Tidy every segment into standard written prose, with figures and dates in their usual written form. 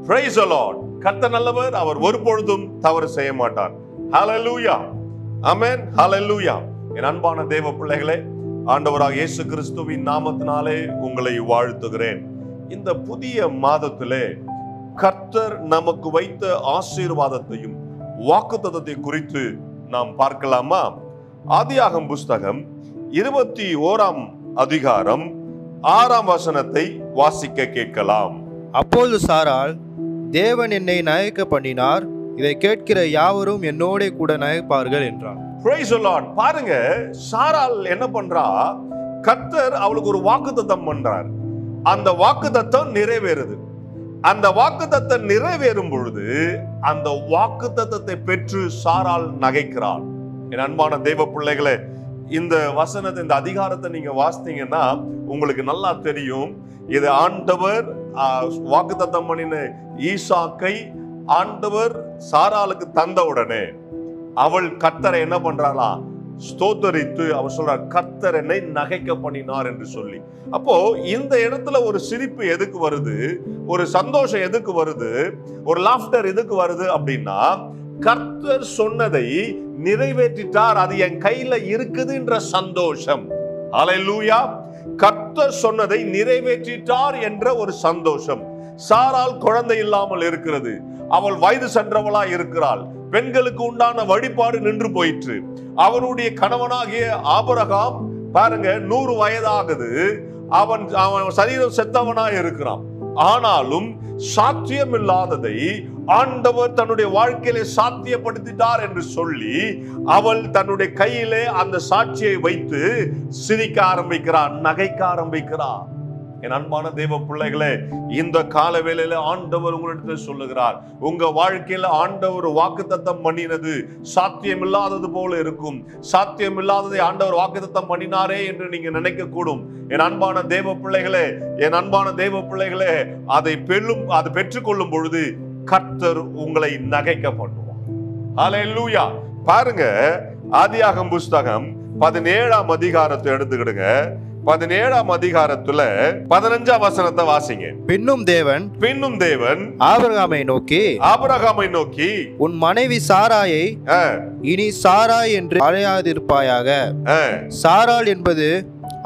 Praise the Lord. கர்த்தர் நல்லவர், அவர் ஒருபொழுதும் தவறு செய்ய மாட்டார். Hallelujah. Amen. Hallelujah. என் அன்பான தேவ பிள்ளைகளே, ஆண்டவராக இயேசு கிறிஸ்துவின் நாமத்தினாலே உங்களை வாழ்த்துகிறேன். இந்த புதிய மாதத்திலே கர்த்தர் நமக்கு வைத்த ஆசீர்வாதத்தையும் வாக்குத்தத்தத்தை குறித்து நாம் பார்க்கலாமா? ஆதியாகமம் புஸ்தகம் 21ஆம் அதிகாரம் 6ஆம் வசனத்தை வாசிக்க கேட்கலாம். அப்பொழுது சாராள், தேவன் என்னை நகைக்க பண்ணினார், இதை கேட்கிற யாவரும் என்னோட கூட நகைப்பார்கள் என்றார். Praise the Lord. பாருங்க, சாராள் என்ன பண்றா? கர்த்தர் அவளுக்கு ஒரு வாக்குத்தத்தம் பண்றார். அந்த வாக்குத்தத்தம் நிறைவேறுது. அந்த வாக்குத்தத்தம் நிறைவேறும் பொழுது அந்த வாக்குத்தத்தத்தை பெற்று சாராள் நகைக்கிறாள். என் அன்பான தேவ பிள்ளைகளே, இந்த வசனத்தை, இந்த அதிகாரத்தை நீங்க வாசித்தீங்கன்னா உங்களுக்கு நல்லா தெரியும். இது ஆண்டவர் வாக்குத்தத்தம் பண்ணின ஈசாக்கை ஆண்டவர் சாராளுக்கு தந்த உடனே அவள் கர்த்தரை என்ன பண்றாளா? ஸ்தோத்தரித்து அவர் சொல்றார், கர்த்தர் என்னை நகைக்க பண்ணினார் என்று சொல்லி. அப்போ இந்த இடத்துல ஒரு சிரிப்பு எதுக்கு வருது? ஒரு சந்தோஷம் எதுக்கு வருது? ஒரு லாஃப்டர் எதுக்கு வருது அப்படின்னா, கர்த்தர் சொன்னதை நிறைவேற்றிட்டார், அது என் கையில இருக்குதுன்ற சந்தோஷம். ஹல்லேலூயா. கர்த்தர் சொன்னதை நிறைவேற்றிட்டார் என்ற ஒரு சந்தோஷம். சாராள் குழந்தை இல்லாமல் இருக்கிறது. அவள் வயது சென்றவளா இருக்கிறாள். பெண்களுக்கு உண்டான வழிபாடு நின்று போயிற்று. அவனுடைய கணவனாகிய ஆபிரகாம் பாருங்க, 100 வயதாகுது. அவன் சரீரம் செத்தவனா இருக்கிறான். ஆனாலும் சாத்தியம் இல்லாததை ஆண்டவர் தன்னுடைய வாழ்க்கையிலே சாத்தியப்படுத்திட்டார் என்று சொல்லி அவள் தன்னுடைய கையிலே அந்த சாட்சியை வைத்து சிரிக்க ஆரம்பிக்கிறார், நகைக்க ஆரம்பிக்கிறார். என் அன்பான தேவ பிள்ளைகளே, இந்த கால வேளையில ஆண்டவர் உங்களிடத்தில் சொல்லுகிறார், உங்க வாழ்க்கையில ஆண்டவர் வாக்குத்தத்தம் பண்ணினது சாத்தியம் இல்லாதது போல இருக்கும். சாத்தியம் இல்லாததை ஆண்டவர் வாக்குத்தத்தம் பண்ணினாரே என்று நீங்க நினைக்க கூடும். என் அன்பான தேவ பிள்ளைகளே, என் அன்பான தேவ பிள்ளைகளே, அதை பெற்றுக்கொள்ளும் பொழுது கர்த்தர் உங்களை நகைக்க பண்ணுவார். ஹல்லேலூயா. பாருங்க, ஆதியாகமம் புஸ்தகம் 17ஆம் அதிகாரத்தை எடுத்துக்கிடுங்க. 17ஆம் அதிகாரத்துல 15ஆம் வசனத்தை வாசிங்க. பின்னும் தேவன் ஆபிரகாமை நோக்கி உன் மனைவி சாராயை இனி சாராய் என்று அழையாதிருப்பாயாக, சாராள் என்பது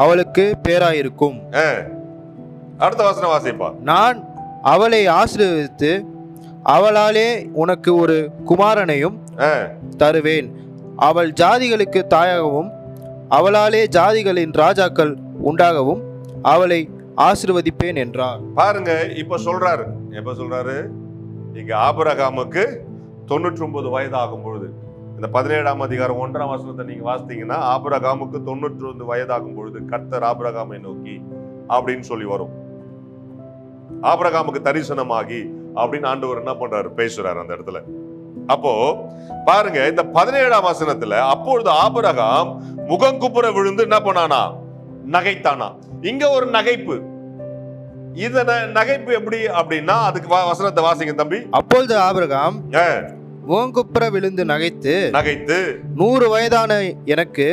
அவளுக்கு பேராயிருக்கும். அடுத்த வசனம் வாசிப்பா. நான் அவளை ஆசீர்வதித்து அவளாலே உனக்கு ஒரு குமாரனையும் தருவேன், அவள் ஜாதிகளுக்கு தாயாகவும் அவளாலே ஜாதிகளின் ராஜாக்கள் உண்டாகவும் அவளை ஆசீர்வதிப்பேன் என்றார். பாருங்க, இப்ப சொல்றாரு இங்க ஆபிரகாமுக்கு 99 வயது ஆகும் பொழுது, இந்த 17ஆம் அதிகாரம் 1ஆம் வசனத்தை நீங்க வாசித்தீங்கன்னா, ஆபிரகாமுக்கு 99 வயதாகும் பொழுது கர்த்தர் ஆபிரகாமை நோக்கி அப்படின்னு சொல்லி வரும். ஆபிரகாமுக்கு தரிசனமாகி அப்படின்னு ஆண்டவர் என்ன பண்றாரு? பேசுறாரு அந்த இடத்துல. அப்போ பாருங்க, இந்த 17ஆம் வசனத்துல, அப்பொழுது ஆபிரகாம் முகங்குப்புற விழுந்து என்ன பண்ணானா? நகைத்தானா. இங்க ஒரு நகைப்பு. இந்த நகைப்பு எப்படி அப்படின்னா, அதுக்கு வசனத்தை வாசிங்க தம்பி. அப்பொழுது ஆபிரகாம் முகங்குப்புற விழுந்து நகைத்து 100 வயதான எனக்கு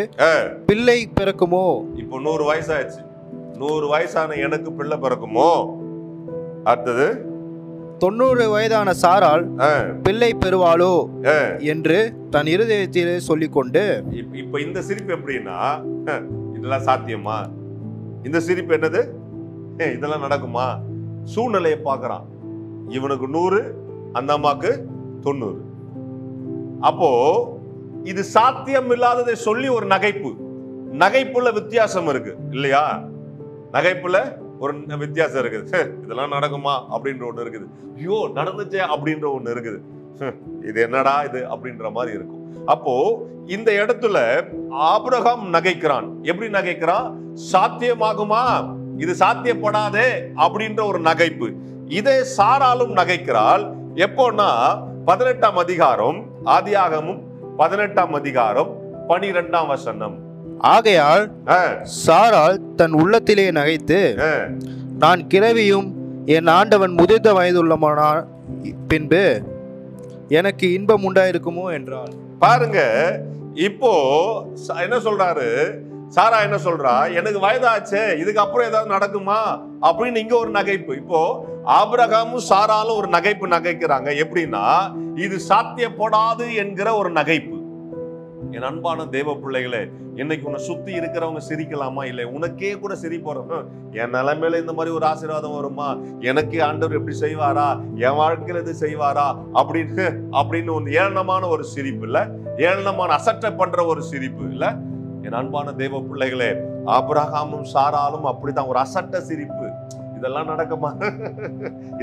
பிள்ளை பிறக்குமோ? இப்போ 100 வயசாச்சு. 100 வயசான எனக்கு பிள்ளை பிறக்குமோ? அடுத்தது 90 வயதான சாராள் பிள்ளை பெறுவாளோ என்று தன் இருதயத்திலே சொல்லிக்கொண்டு, இப்ப இந்த சிரிப்பு எப்படின்னா, இதெல்லாம் சாத்தியமா? இந்த சிரிப்பு என்னது? இதெல்லாம் நடக்குமா? சூழ்நிலையை பார்க்கறான். இவனுக்கு 100, அந்த அம்மாக்கு 90. அப்போ இது சாத்தியம் இல்லாததை சொல்லி ஒரு நகைப்புல வித்தியாசம் இருக்கு இல்லையா? நகைப்புல ஒரு வித்தியாசம் இருக்குது. இதெல்லாம் நடக்குமா அப்படின்ற ஒண்ணு இருக்குது. ஐயோ நடந்துச்சே அப்படின்ற ஒண்ணு இருக்குது. இது என்னடா இது அப்படின்ற மாதிரி இருக்கும். அப்போ இந்த இடத்துல ஆபிரகாம் நகைக்கிறான். எப்படி நகைக்கிறான்? சாத்தியமாகுமா, இது சாத்தியப்படாதே அப்படின்ற ஒரு நகைப்பு. இதே சாராளும் நகைக்கிறாள். எப்போன்னா 18ஆம் அதிகாரம், ஆதியாகமம் 18ஆம் அதிகாரம் 12ஆம் வசனம். ஆகையால் சாராள் தன் உள்ளத்திலே நகைத்து, நான் கிழவியும் என் ஆண்டவன் முதிர்ந்த வயதுள்ளமான பின்பு எனக்கு இன்பம் உண்டாயிருக்குமோ என்றாள். பாருங்க, இப்போ என்ன சொல்றாரு? சாரா என்ன சொல்றா, எனக்கு வயதாச்சே, இதுக்கு அப்புறம் ஏதாவது நடக்குமா அப்படின்னு இங்க ஒரு நகைப்பு. இப்போ ஆபிரகாமும் சாராலும் ஒரு நகைப்பு நகைக்கிறாங்க. எப்படின்னா, இது சாத்தியப்படாது என்கிற ஒரு நகைப்பு. என் அன்பான தேவ பிள்ளைகளே, இன்னைக்கு உன்னை சுத்தி இருக்கிறவங்க சிரிக்கலாமா? இல்லை, உனக்கே கூட சிரிப்போம். என் நிலைமையில இந்த மாதிரி ஒரு ஆசீர்வாதம் வருமா? எனக்கு ஆண்டவர் எப்படி செய்வாரா? என் வாழ்க்கையில இது செய்வாரா? அப்படின்னு ஒரு ஏளனமான ஒரு சிரிப்பு இல்ல, ஏளனமான அசட்டை பண்ற ஒரு சிரிப்பு இல்ல. என் அன்பான தேவ பிள்ளைகளே, ஆபிரகாமும் சாராலும் அப்படித்தான், ஒரு அசட்ட சிரிப்பு. இதெல்லாம் நடக்குமா?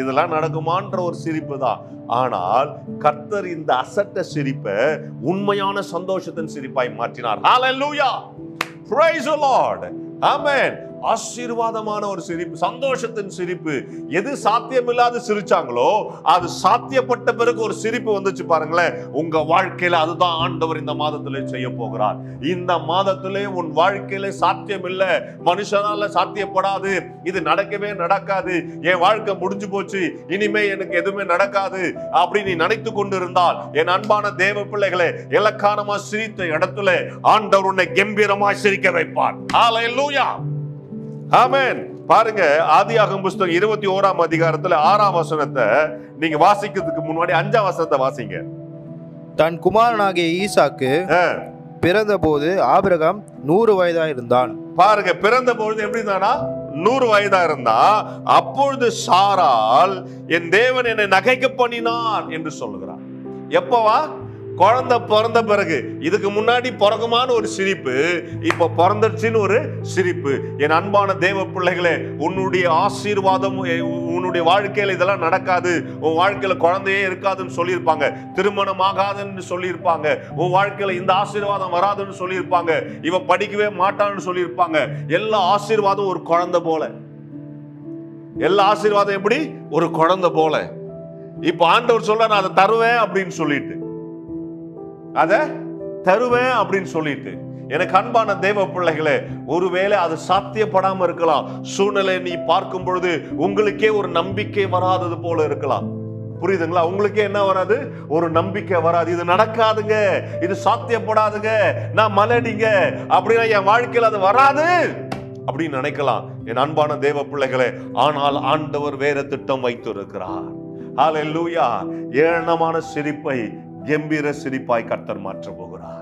இதெல்லாம் நடக்குமான்ற ஒரு சிரிப்பு தான். ஆனால் கர்த்தர் இந்த அசட்ட சிரிப்பை உண்மையான சந்தோஷத்தின் சிரிப்பாய் மாற்றினார். ஹalleluya, praise the lord, amen. ஆசீர்வாதமான ஒரு சிரிப்பு, சந்தோஷத்தின் சிரிப்பு. எது சாத்தியமில்லாத சிரிச்சாங்களோ அது சாத்தியப்பட்ட பிறகு ஒரு சிரிப்பு வந்துச்சு பாருங்களேன் உங்க வாழ்க்கையில. அதுதான் ஆண்டவர் இந்த மாதத்திலே செய்ய போகிறார். இந்த மாதத்திலே உன் வாழ்க்கையில சாத்தியம் இல்லை, மனுஷனால சாத்தியப்படாது, இது நடக்கவே நடக்காது, என் வாழ்க்கை முடிஞ்சு போச்சு, இனிமே எனக்கு எதுவுமே நடக்காது அப்படின்னு நீ நினைத்து கொண்டு இருந்தால், என் அன்பான தேவ பிள்ளைகளே, இலக்காரமா சிரித்த இடத்துல ஆண்டவர் உன்னை கம்பீரமாய் சிரிக்க வைப்பார். ஹalleluya, ஆமென். பாருங்க, ஆதியாகமம் புத்தகம் 21ஆம் அதிகாரத்துல 6ஆம் வசனத்தை நீங்க வாசிக்கிறதுக்கு முன்னாடி 5ஆம் வசனத்தை வாசிங்க. தன் குமாரனாகிய ஈசாக்கு பிறந்த போது ஆபிரகாம் 100 வயதா இருந்தான். பாருங்க, பிறந்த பொழுது எப்படி இருந்தானா? 100 வயதா இருந்தா. அப்பொழுது சாராள், என் தேவன் என்னை நகைக்க பண்ணினான் என்று சொல்லுகிறார். எப்பவா? குழந்தை பிறந்த பிறகு. இதுக்கு முன்னாடி பிறகுமான ஒரு சிரிப்பு, இப்ப பிறந்துச்சுன்னு ஒரு சிரிப்பு. என் அன்பான தேவ பிள்ளைகளே, உன்னுடைய ஆசீர்வாதம், உன்னுடைய வாழ்க்கையில இதெல்லாம் நடக்காது, உன் வாழ்க்கையில குழந்தையே இருக்காதுன்னு சொல்லியிருப்பாங்க, திருமணம் ஆகாதுன்னு சொல்லியிருப்பாங்க, உன் வாழ்க்கையில இந்த ஆசீர்வாதம் வராதுன்னு சொல்லியிருப்பாங்க, இவ படிக்கவே மாட்டான்னு சொல்லியிருப்பாங்க. எல்லா ஆசீர்வாதம் ஒரு குழந்தை போல. எல்லா ஆசீர்வாதம் எப்படி? ஒரு குழந்தை போல. இப்ப ஆண்டவர் சொல்ற, நான் அதை தருவேன் அப்படின்னு சொல்லிட்டு, அதை தருவேன் அப்படின்னு சொல்லிட்டு. எனக்கு அன்பான தேவ பிள்ளைகளே, ஒருவேளை அது சாத்தியப்படாம இருக்கலாம். சூழ்நிலை நீ பார்க்கும் பொழுது உங்களுக்கே ஒரு நம்பிக்கை வராதது போல இருக்கலாம். புரியுதுங்களா? உங்களுக்கே என்ன வராது? ஒரு நம்பிக்கை வராது. இது நடக்காதுங்க, இது சாத்தியப்படாதுங்க, நான் மலடிங்க, அப்படின்னா என் வாழ்க்கையில் அது வராது அப்படின்னு நினைக்கலாம் என் அன்பான தேவ பிள்ளைகளே. ஆனால் ஆண்டவர் வேற திட்டம் வைத்திருக்கிறார். ஹalleluya, ஏளனமான சிரிப்பை கம்பீர சிரிப்பாய் கர்த்தர் மாற்ற போகிறார்.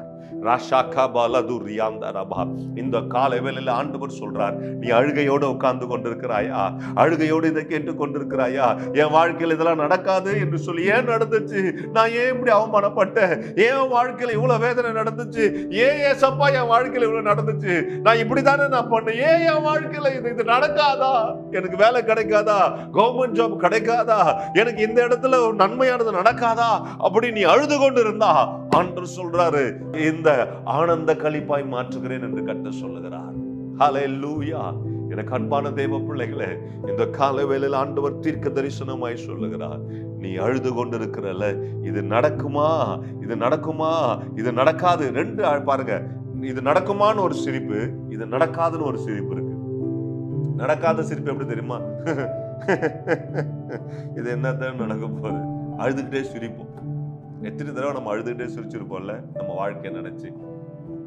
இந்த காலை வேளையில ஆண்டவர் சொல்றார், நீ அழுகையோடு உட்கார்ந்து கொண்டிருக்கிறாயா? அழுகையோடு இதை கேட்டு கொண்டிருக்கிறாயா? என் வாழ்க்கையில் இதெல்லாம் நடக்காது என்று சொல்லி, ஏன் நடந்துச்சு? நான் ஏன் இப்படி அவமானப்பட்டேன்? ஏன் வாழ்க்கையில இவ்வளவு வேதனை நடந்துச்சு? ஏன் ஏசப்பா என் வாழ்க்கையில இவ்வளவு நடந்துச்சு? நான் இப்படித்தானே நான் பண்ணேன், ஏன் என் வாழ்க்கையில இது நடக்காதா? எனக்கு வேலை கிடைக்காதா? கவர்மெண்ட் ஜாப் கிடைக்காதா? எனக்கு இந்த இடத்துல ஒரு நன்மையானது நடக்காதா? அப்படி நீ அழுது கொண்டு இருந்தா ஆண்டவர் சொல்றாரு, இந்த ஆனந்த களிப்பாய் மாற்றுகிறேன் என்று கர்த்தர் சொல்லுகிறார். ஹalleluya. எனக்கு அன்பான தேவ பிள்ளைகளே, இந்த காலை வேளையில் ஆண்டவர் தீர்க்க தரிசனமாய் சொல்லுகிறார், நீ அழுது கொண்டிருக்கிறல்ல, இது நடக்குமா, இது நடக்குமா, இது நடக்காது. ரெண்டு பாருங்க, இது நடக்குமான்னு ஒரு சிரிப்பு, இது நடக்காதுன்னு ஒரு சிரிப்பு இருக்கு. நடக்காத சிரிப்பு எப்படி தெரியுமா? இது என்னதான் நடக்க போகுது, அழுதுகிட்டே சிரிப்போம். எத்தனை தடவை நம்ம அழுதுகிட்டே சிரிச்சிருப்போம்ல நம்ம வாழ்க்கையை நினைச்சு.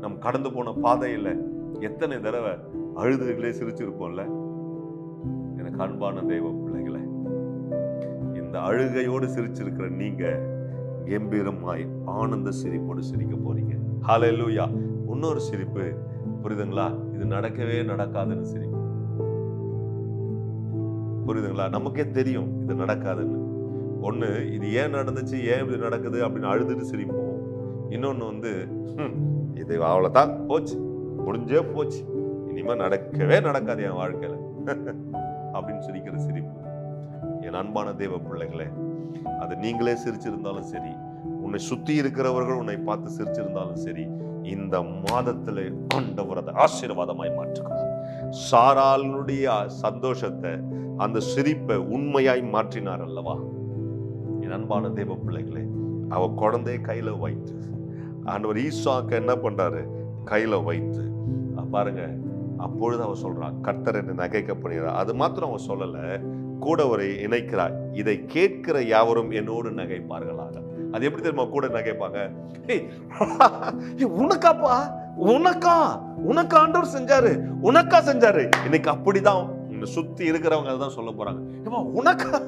நம்ம கடந்து போன பாதையில எத்தனை தடவை அழுதுகிட்டே சிரிச்சிருப்போம்ல. எனக்கு அன்பான தெய்வ பிள்ளைகளை, இந்த அழுகையோடு சிரிச்சிருக்கிற நீங்க கம்பீரமாய் ஆனந்த சிரிப்போடு சிரிக்க போறீங்க. ஹalleluya. இன்னொரு சிரிப்பு, புரியுதுங்களா? இது நடக்கவே நடக்காதுன்னு சிரிப்பு. புரியுதுங்களா? நமக்கே தெரியும் இது நடக்காதுன்னு. ஒண்ணு, இது ஏன் நடந்துச்சு, ஏன் இப்படி நடக்குது அப்படின்னு அழுதுட்டு சிரிப்போம். இன்னொன்னு இது அவ்வளவுதான், போச்சு, முடிஞ்சே போச்சு, இனிமே நடக்கவே நடக்காது என் வாழ்க்கையில அப்படின்னு சிரிக்கிற சிரிப்பு. என் அன்பான தேவ பிள்ளைகளே, அது நீங்களே சிரிச்சிருந்தாலும் சரி, உன்னை சுத்தி இருக்கிறவர்கள் உன்னை பார்த்து சிரிச்சிருந்தாலும் சரி, இந்த மாதத்துல ஆண்டவர் அதை ஆசீர்வாதமாய் மாற்றுகிறார். சாராளுடைய சந்தோஷத்தை, அந்த சிரிப்பை உண்மையாய் மாற்றினார் அல்லவா? என் அன்பான தேவ பிள்ளைகளே, அவ குழந்தைய கையில வைத்து ஆண்டவர் ஈசாக்க என்ன பண்றாரு? கையில வைத்து பாருங்க. அப்பொழுது அவ சொல்றா, கர்த்தர் என்னை நகைக்க பண்ணுகிறார். அது மாத்திரம் அவ சொல்லல, கூட ஒரு இணைக்கிறார், இதை கேட்கிற யாவரும் என்னோடு நகைப்பார்களாக. அது எப்படி தெரியுமா கூட நகைப்பாங்க? உனக்காப்பா உனக்கா ஆண்டவர் செஞ்சாரு, உனக்கா செஞ்சாரு. இன்னைக்கு அப்படிதான் சுத்தி இருக்கிறவங்க அதான் சொல்ல போறாங்க, உனக்கா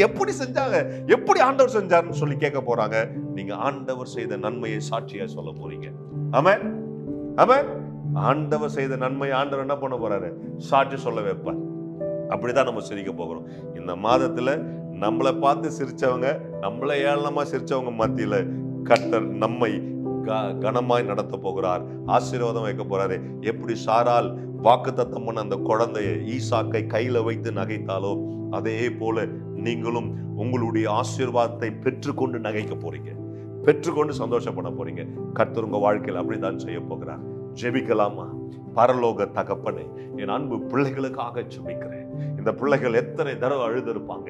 எப்படி செஞ்சாங்க, எப்படி ஆண்டவர் செஞ்சாருன்னு சொல்லி கேட்க போறாங்க. நீங்க ஆண்டவர் செய்த நன்மையை சாட்சியா சொல்ல போறீங்க. ஆமென், ஆமென். ஆண்டவர் செய்த நன்மை ஆண்டவர் என்ன பண்ண போறாரு? சாட்சி சொல்ல வைப்பார். அப்படிதான் நம்ம சிரிக்க போகிறோம். இந்த மாதத்துல நம்மளை பார்த்து சிரிச்சவங்க, நம்மளை ஏளனமா சிரிச்சவங்க மத்தியில கர்த்தர் நம்மை கனமாய் நடத்த போகிறார், ஆசீர்வாதம் வைக்க போறாரு. எப்படி சாரால் வாக்குத்தத்தம் பண்ண அந்த குழந்தையை ஈசாக்கை கையில வைத்து நகைத்தாலோ, அதே போல நீங்களும் உங்களுடைய ஆசீர்வாதத்தை பெற்றுக்கொண்டு நகைக்க போறீங்க, பெற்றுக்கொண்டு சந்தோஷப்பட போறீங்க. கர்த்தர் உங்க வாழ்க்கையில் அப்படிதான் செய்ய போகிறார். ஜெபிக்கலாமா? பரலோக தகப்பனே, என் அன்பு பிள்ளைகளுக்காக ஜெபிக்கிறேன். இந்த பிள்ளைகள் எத்தனை தடவை அழுதிருப்பாங்க,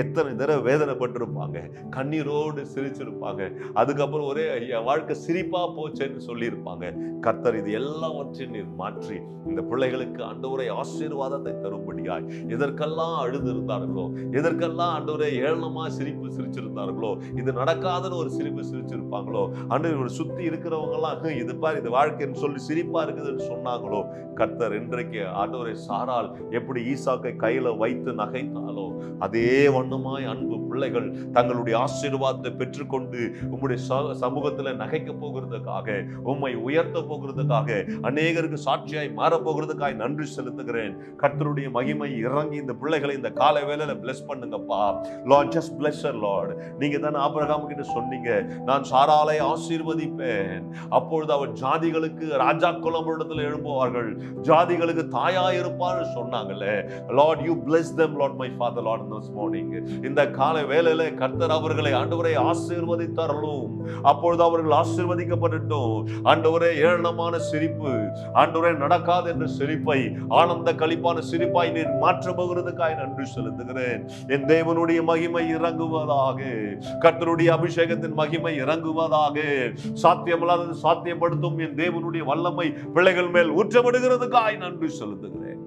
எத்தனை தடவை வேதனைப்பட்டிருப்பாங்க, கண்ணீரோடு சிரிச்சிருப்பாங்க, அதுக்கப்புறம் ஒரே என் வாழ்க்கை சிரிப்பா போச்சேன்னு சொல்லியிருப்பாங்க. கர்த்தர் இது எல்லாவற்றையும் நீர் மாற்றி இந்த பிள்ளைகளுக்கு ஆண்டவரே ஆசீர்வாதத்தை தரும்படியாய், எதற்கெல்லாம் அழுதிருந்தார்களோ, எதற்கெல்லாம் ஆண்டவரே ஏளனமா சிரிப்பு சிரிச்சிருந்தார்களோ, இது நடக்காதுன்னு ஒரு சிரிப்பு சிரிச்சிருப்பாங்களோ, ஆண்டவரை சுத்தி இருக்கிறவங்க எல்லாம் இது பாரு இது வாழ்க்கைன்னு சொல்லி சிரிப்பா இருக்குதுன்னு சொன்னாங்களோ, கர்த்தர் இன்றைக்கு ஆண்டவரை சாரால் எப்படி ஈசாக்கை கையில வைத்து நகைத்தாலோ, அதே வண்ணமாய் அன்பு பிள்ளைகள் தங்களுடைய ஆசீர்வாதத்தை பெற்றுக்கொண்டு உம்முடைய சமூகத்துல நகைக்க போகிறதுக்காக, உம்மை உயர்த்த போகிறதுக்காக, அநேகருக்கு சாட்சியாய் மாற போகிறதுக்காக நன்றி செலுத்துகிறேன். கர்த்தருடைய மகிமை இறங்கி இந்த பிள்ளைகளை இந்த காலை வேளையில பிளஸ் பண்ணுங்கப்பா. Lord, just plus her Lord. நீங்க தானே ஆபிரகாம் கிட்ட சொன்னீங்க, நான் சாராளை ஆசீர்வதிப்பேன், அப்பொழுது அவர் ஜாதிகளுக்கு ராஜாக்களும் இடத்துல எழும்புவார்கள், ஜாதிகளுக்கு தாயாய் இருப்பார் சொன்னாங்களே. Lord, you plus them, Lord, my Father, Lord, this morning. இந்த காலை வேளையில கர்த்தர் அவர்களை ஆண்டவரை ஆசீர்வதித்தாரலும், அப்பொழுது அவர்கள் ஆசீர்வதிக்கப்படட்டும். ஆண்டவரே, ஏளனமான சிரிப்பு, ஆண்டவரே நடக்காது என்ற சிரிப்பை ஆனந்த களிப்பான சிரிப்பாய் நீர் மாற்ற போகிறதுக்காய் நன்றி செலுத்துகிறேன். என் தேவனுடைய மகிமை இறங்குவதாக, கர்த்தருடைய அபிஷேகத்தின் மகிமை இறங்குவதாக, சாத்தியமில்லாதது சாத்தியப்படுத்தும் என் தேவனுடைய வல்லமை பிள்ளைகள் மேல் ஊற்றப்படுகிறதுக்காய் நன்றி செலுத்துகிறேன்.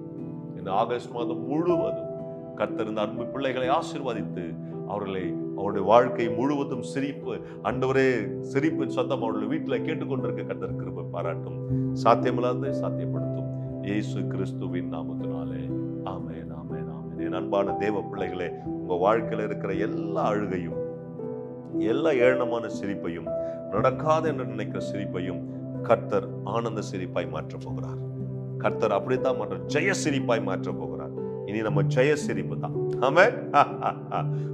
இந்த ஆகஸ்ட் மாதம் முழுவதும் கர்த்தர் இந்த அன்பு பிள்ளைகளை ஆசீர்வதித்து அவருடைய வாழ்க்கை முழுவதும் சிரிப்பு, ஆண்டவரே சிரிப்பின் சத்தம் அவருடைய வீட்டில் கேட்டுக்கொண்டிருக்க கர்த்தர் கிருபை பாராட்டும், சாத்தியமில்லாததை சாத்தியப்படுத்தும். இயேசு கிறிஸ்துவின் நாமத்தினாலே ஆமென், ஆமென், ஆமென். என் அன்பான தேவ பிள்ளைகளே, உங்க வாழ்க்கையில் இருக்கிற எல்லா அழுகையும், எல்லா ஏளனமான சிரிப்பையும், நடக்காது என்று நினைக்கிற சிரிப்பையும் கர்த்தர் ஆனந்த சிரிப்பாய் மாற்ற போகிறார். கர்த்தர் அப்படித்தான் மாற்ற, ஜெய சிரிப்பாய் மாற்ற போகிறார். இனி நம்ம ஜெய சிரிப்பு தான். ஆமென்.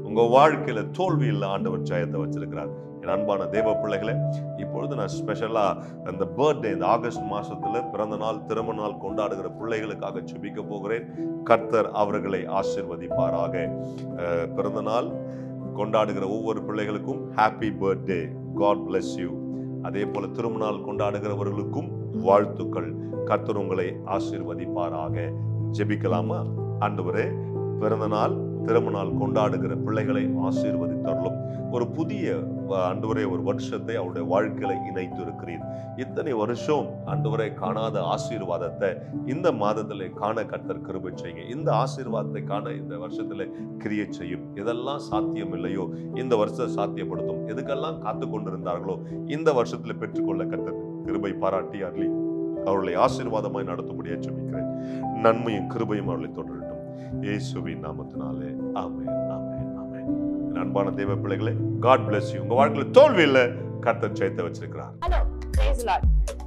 உங்க வாழ்க்கையில தோல்வி இல்ல, ஆண்டவர் ஜெயத்தை வச்சிருக்கிறார். என் அன்பான தேவ பிள்ளைகளே, இப்பொழுது நான் ஸ்பெஷலா அந்த பர்த்டே, இந்த ஆகஸ்ட் மாசத்துல பிறந்த நாள், திருமண நாள் கொண்டாடுகிற பிள்ளைகளுக்காக ஜெபிக்க போகிறேன். கர்த்தர் அவர்களை ஆசீர்வதிப்பாராக. பிறந்த நாள் கொண்டாடுகிற ஒவ்வொரு பிள்ளைகளுக்கும் happy birthday, God bless you. அதே போல திருமண நாள் கொண்டாடுகிறவர்களுக்கும் வாழ்த்துக்கள். கர்த்தர் உங்களை ஆசீர்வதிப்பாராக. ஜெபிக்கலாமா? ஆண்டவரே, பிறந்த நாள் திருமண நாள் கொண்டாடுகிற பிள்ளைகளை ஆசீர்வதித்தருளும். ஒரு புதிய ஆண்டவரே ஒரு வருஷத்தை அவருடைய வாழ்க்கையில இணைத்து இருக்கிறீர். இத்தனை வருஷம் ஆண்டவரை காணாத ஆசீர்வாதத்தை இந்த மாதத்திலே காண கர்த்தர் கிருபை செய்யுங்க. இந்த ஆசீர்வாதத்தை காண இந்த வருஷத்துல கிரியை செய்யும். எதெல்லாம் சாத்தியம் இல்லையோ இந்த வருஷத்தை சாத்தியப்படுத்தும். எதுக்கெல்லாம் காத்து கொண்டிருந்தார்களோ இந்த வருஷத்துல பெற்றுக்கொள்ள கர்த்தர் கிருபை பாராட்டி அருளி அவர்களை ஆசீர்வாதமாய் நடத்தும்படியா ஜெபிக்கிறேன். நன்மையும் கிருபையும் அவர்களை தொடரட்டும், இயேசுவின் நாமத்தினாலே ஆமென், ஆமென், ஆமென். அன்பான தேவ பிள்ளைகளே, காட் பிளஸ் யூ. உங்க வாழ்க்கையில தோல்வி இல்ல, கர்த்தர் ஜெயத்தை வச்சிருக்கிறார். Hello, praise the Lord.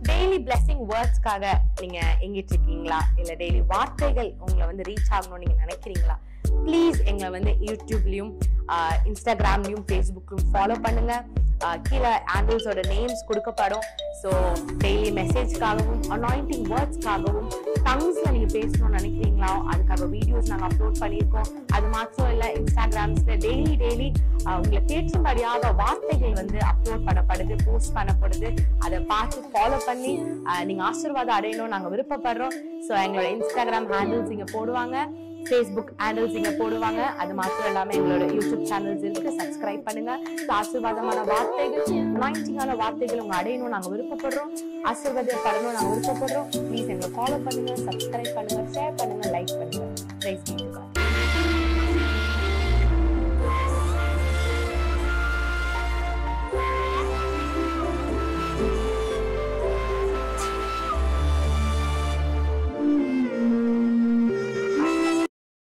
Daily blessing வேர்ட்ஸ்க்காக நீங்க எங்கிட்டு இருக்கீங்களா? இல்ல டெய்லி வார்த்தைகள் உங்களை ரீச் ஆகணும்னு நீங்க நினைக்கிறீங்களா? ப்ளீஸ் எங்களை யூடியூப்லயும் இன்ஸ்டாகிராம்லயும் ஃபேஸ்புக்லயும் ஃபாலோ பண்ணுங்க. கீழே ஆண்டில்ஸோட நேம்ஸ் கொடுக்கப்படும். ஸோ டெய்லி மெசேஜ்க்காகவும் அனாயிண்டிங் வேர்ட்ஸ்க்காகவும் டங்ஸ்ல நீங்க பேசணும்னு நினைக்கிறீங்களா? அதுக்காக வீடியோஸ் நாங்கள் அப்லோட் பண்ணியிருக்கோம். அது மாத்திரம் இல்லை, இன்ஸ்டாகிராம்ஸ்ல டெய்லி உங்களை கேட்கும்படியாக வார்த்தைகள் அப்லோட் பண்ணப்படுது, போஸ்ட் பண்ணப்படுது. அதை பார்த்து ஃபாலோ பண்ணி நீங்க ஆசீர்வாதம் அடையணும் நாங்கள் விருப்பப்படுறோம். ஸோ எங்களோட இன்ஸ்டாகிராம் ஹேண்டில்ஸ் இங்க போடுவாங்க, ஃபேஸ்புக் ஹேண்டில்ஸ் இங்க போடுவாங்க. அது மாத்திரம் இல்லாம எங்களோட யூடியூப் சேனல்ஸ் இருக்கு, சப்ஸ்கிரைப் பண்ணுங்க. ஆசீர்வாதமான வார்த்தைகள், அனாயிண்டிங்கான வார்த்தைகள் உங்க அடையணும் நாங்க விருப்பப்படுறோம், ஆசீர்வாதப்படணும் நாங்க விருப்பப்படுறோம். ப்ளீஸ் எங்களை ஃபாலோ பண்ணுங்க, சப்ஸ்கிரைப் பண்ணுங்க, ஷேர் பண்ணுங்க, லைக் பண்ணுங்க. Praise be to God.